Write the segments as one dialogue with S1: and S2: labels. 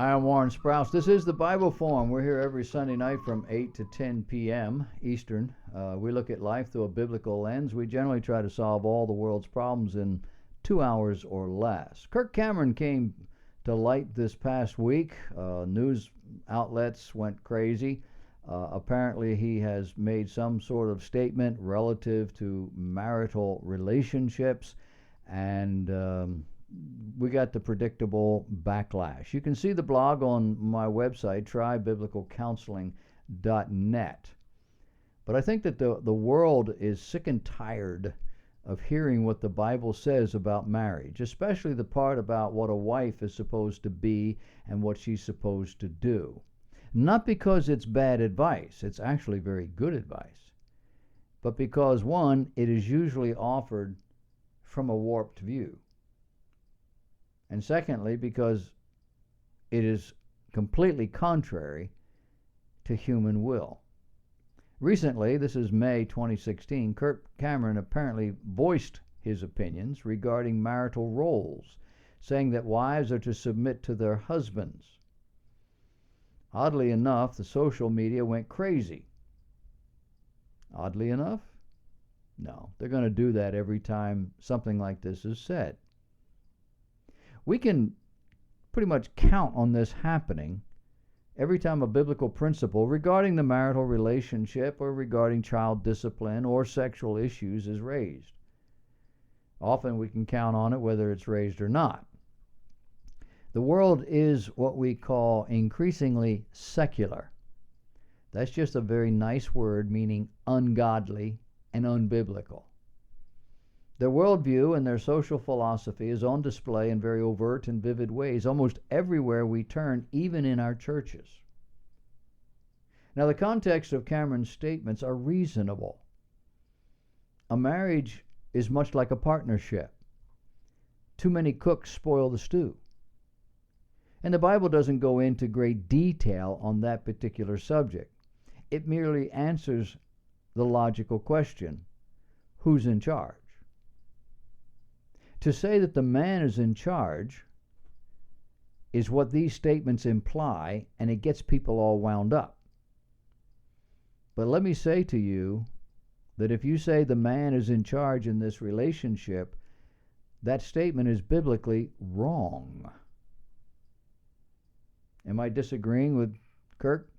S1: Hi, I'm Warren Sprouse. This is the Bible Forum. We're here every Sunday night from 8 to 10 p.m. Eastern. We look at life through a biblical lens. We generally try to solve all the world's problems in 2 hours or less. Kirk Cameron came to light this past week. News outlets went crazy. Apparently, he has made some sort of statement relative to marital relationships, and we got the predictable backlash. You can see the blog on my website, trybiblicalcounseling.net. But I think that the world is sick and tired of hearing what the Bible says about marriage, especially the part about what a wife is supposed to be and what she's supposed to do. Not because it's bad advice, it's actually very good advice, but because, one, it is usually offered from a warped view. And secondly, because it is completely contrary to human will. Recently, this is May 2016, Kirk Cameron apparently voiced his opinions regarding marital roles, saying that wives are to submit to their husbands. Oddly enough, the social media went crazy. Oddly enough? No, they're going to do that every time something like this is said. We can pretty much count on this happening every time a biblical principle regarding the marital relationship or regarding child discipline or sexual issues is raised. Often we can count on it whether it's raised or not. The world is what we call increasingly secular. That's just a very nice word meaning ungodly and unbiblical. Their worldview and their social philosophy is on display in very overt and vivid ways almost everywhere we turn, even in our churches. Now, the context of Cameron's statements are reasonable. A marriage is much like a partnership. Too many cooks spoil the stew. And the Bible doesn't go into great detail on that particular subject. It merely answers the logical question, who's in charge? To say that the man is in charge is what these statements imply, and it gets people all wound up. But let me say to you that if you say the man is in charge in this relationship, that statement is biblically wrong. Am I disagreeing with Kirk?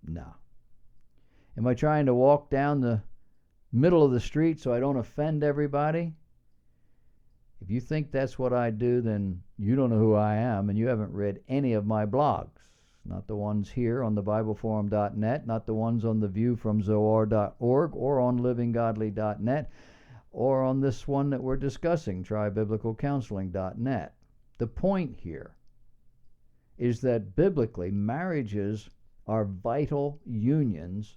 S1: No. Am I trying to walk down the middle of the street so I don't offend everybody? If you think that's what I do, then you don't know who I am, and you haven't read any of my blogs. Not the ones here on thebibleforum.net, not the ones on theviewfromzoar.org, or on livinggodly.net, or on this one that we're discussing, trybiblicalcounseling.net. The point here is that biblically, marriages are vital unions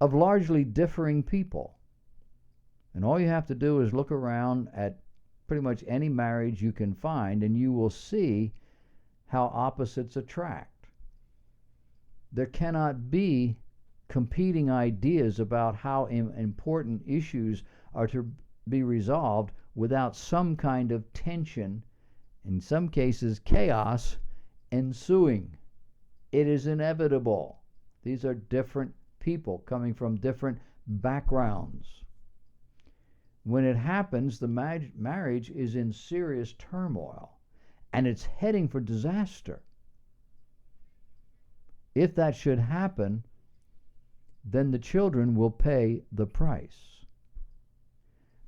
S1: of largely differing people. And all you have to do is look around at pretty much any marriage you can find, and you will see how opposites attract. There cannot be competing ideas about how important issues are to be resolved without some kind of tension, in some cases chaos, ensuing. It is inevitable. These are different people coming from different backgrounds. When it happens, the marriage is in serious turmoil, and it's heading for disaster. If that should happen, then the children will pay the price.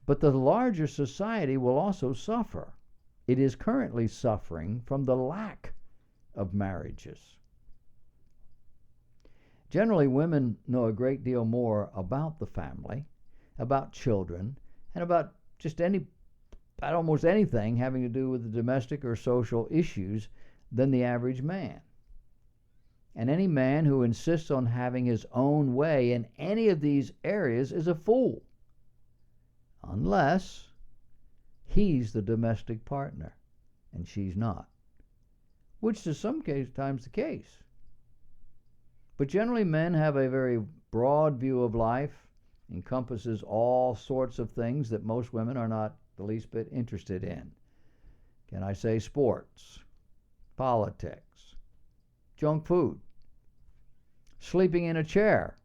S1: But the larger society will also suffer. It is currently suffering from the lack of marriages. Generally, women know a great deal more about the family, about children, and about almost anything having to do with the domestic or social issues than the average man. And any man who insists on having his own way in any of these areas is a fool, unless he's the domestic partner and she's not, which is sometimes the case. But generally, men have a very broad view of life, encompasses all sorts of things that most women are not the least bit interested in. Can I say sports, politics, junk food, sleeping in a chair,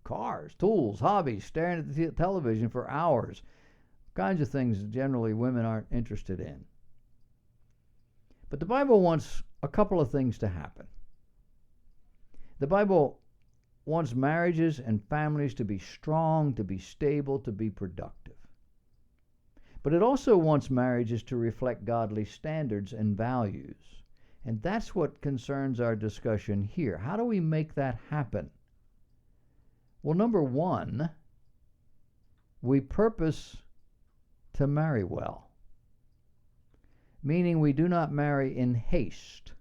S1: cars, tools, hobbies, staring at the television for hours, kinds of things generally women aren't interested in. But the Bible wants a couple of things to happen. The Bible wants marriages and families to be strong, to be stable, to be productive. But it also wants marriages to reflect godly standards and values. And that's what concerns our discussion here. How do we make that happen? Well, number one, we purpose to marry well, meaning we do not marry in haste.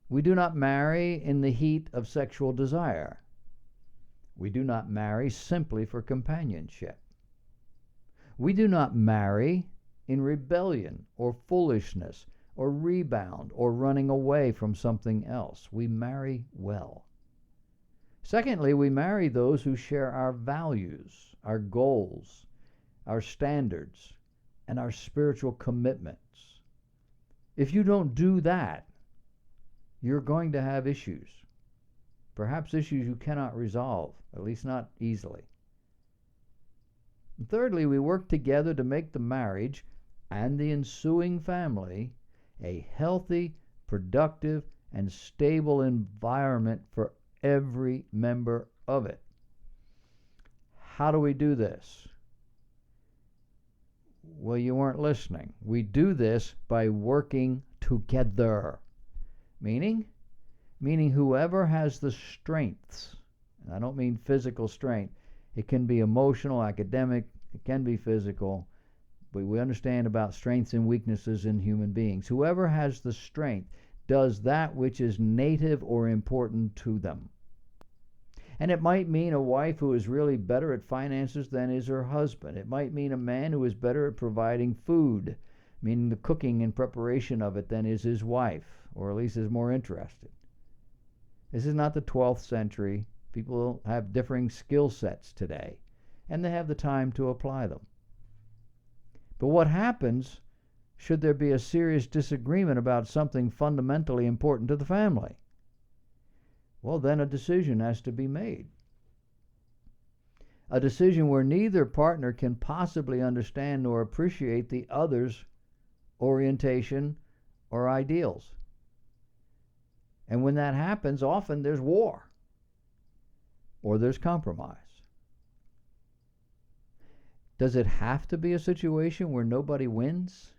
S1: We do not marry in the heat of sexual desire. We do not marry simply for companionship. We do not marry in rebellion or foolishness or rebound or running away from something else. We marry well. Secondly, we marry those who share our values, our goals, our standards, and our spiritual commitments. If you don't do that, you're going to have issues. Perhaps issues you cannot resolve, at least not easily. And thirdly, we work together to make the marriage and the ensuing family a healthy, productive, and stable environment for every member of it. How do we do this? Well, you weren't listening. We do this by working together. Meaning whoever has the strengths, and I don't mean physical strength, it can be emotional, academic, it can be physical, but we understand about strengths and weaknesses in human beings. Whoever has the strength does that which is native or important to them. And it might mean a wife who is really better at finances than is her husband. It might mean a man who is better at providing food, meaning the cooking and preparation of it, than is his wife, or at least is more interested. This is not the 12th century. People have differing skill sets today, and they have the time to apply them. But what happens should there be a serious disagreement about something fundamentally important to the family? Well, then a decision has to be made. A decision where neither partner can possibly understand nor appreciate the other's orientation or ideals. And when that happens, often there's war or there's compromise. Does it have to be a situation where nobody wins?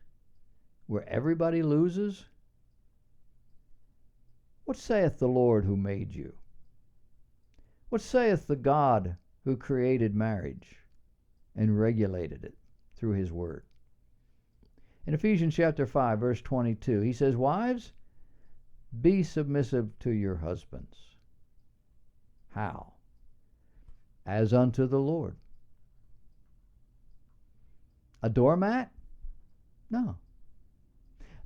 S1: Where everybody loses? What saith the Lord who made you? What saith the God who created marriage and regulated it through his word? In Ephesians chapter 5, verse 22, he says, "Wives, be submissive to your husbands." How? As unto the Lord. A doormat? No.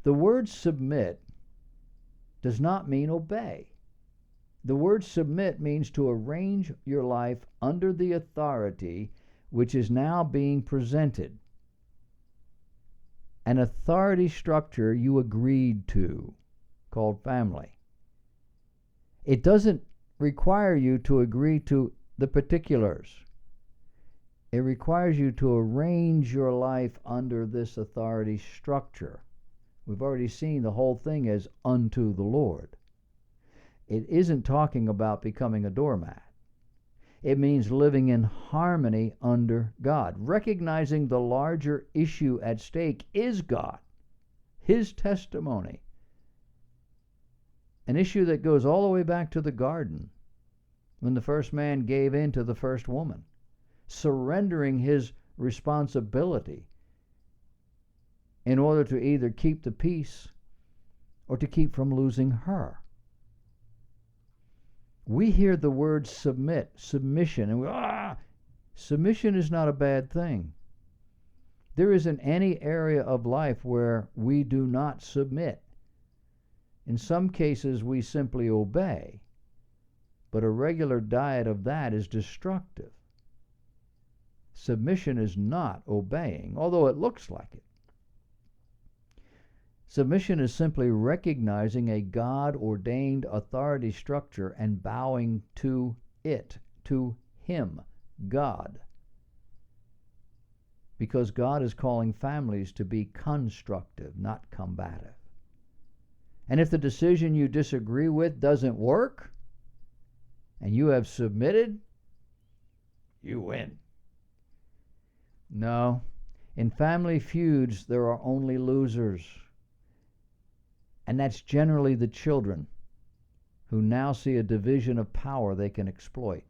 S1: The word submit does not mean obey. The word submit means to arrange your life under the authority which is now being presented. An authority structure you agreed to, called family. It doesn't require you to agree to the particulars. It requires you to arrange your life under this authority structure. We've already seen the whole thing as unto the Lord. It isn't talking about becoming a doormat. It means living in harmony under God, recognizing the larger issue at stake is God, his testimony. An issue that goes all the way back to the garden, when the first man gave in to the first woman, surrendering his responsibility in order to either keep the peace or to keep from losing her. We hear the word submit, submission, and submission is not a bad thing. There isn't any area of life where we do not submit. In some cases, we simply obey, but a regular diet of that is destructive. Submission is not obeying, although it looks like it. Submission is simply recognizing a God-ordained authority structure and bowing to it, to Him, God. Because God is calling families to be constructive, not combative. And if the decision you disagree with doesn't work, and you have submitted, you win. No, in family feuds, there are only losers. And that's generally the children who now see a division of power they can exploit.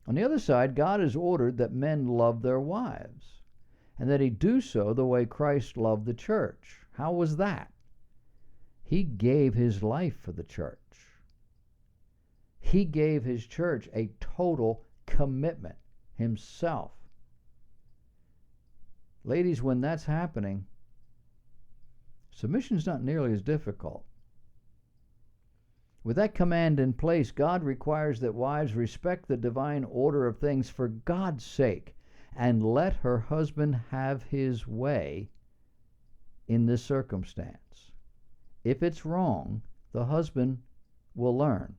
S1: On the other side, God has ordered that men love their wives, and that He do so the way Christ loved the church. How was that? He gave His life for the church. He gave His church a total commitment Himself. Ladies, when that's happening, submission's not nearly as difficult. With that command in place, God requires that wives respect the divine order of things for God's sake and let her husband have his way in this circumstance. If it's wrong, the husband will learn.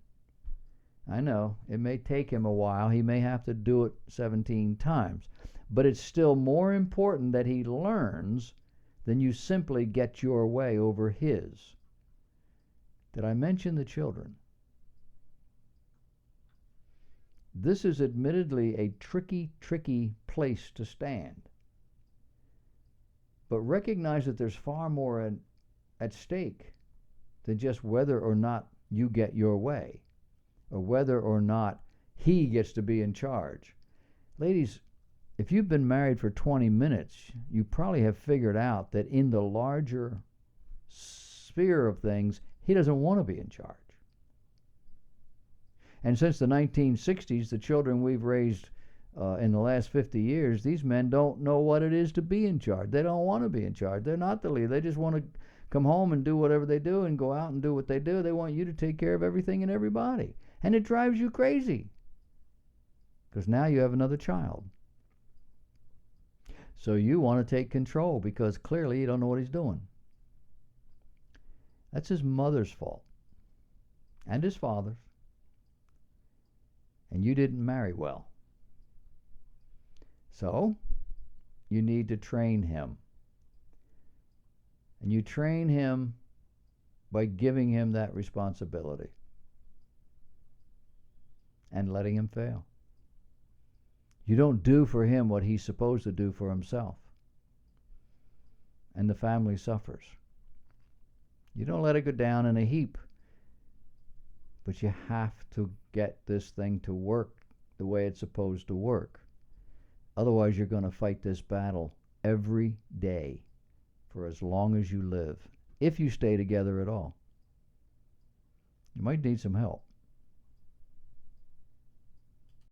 S1: I know, it may take him a while. He may have to do it 17 times. But it's still more important that he learns than you simply get your way over his. Did I mention the children? This is admittedly a tricky place to stand. But recognize that there's far more at stake than just whether or not you get your way, or whether or not he gets to be in charge. Ladies, if you've been married for 20 minutes, you probably have figured out that in the larger sphere of things, he doesn't want to be in charge. And since the 1960s, the children we've raised in the last 50 years, these men don't know what it is to be in charge. They don't want to be in charge. They're not the leader. They just want to come home and do whatever they do and go out and do what they do. They want you to take care of everything and everybody. And it drives you crazy, because now you have another child. So you want to take control because clearly you don't know what he's doing. That's his mother's fault and his father's. And you didn't marry well. So you need to train him. And you train him by giving him that responsibility and letting him fail. You don't do for him what he's supposed to do for himself. And the family suffers. You don't let it go down in a heap. But you have to get this thing to work the way it's supposed to work. Otherwise, you're going to fight this battle every day for as long as you live, if you stay together at all. You might need some help.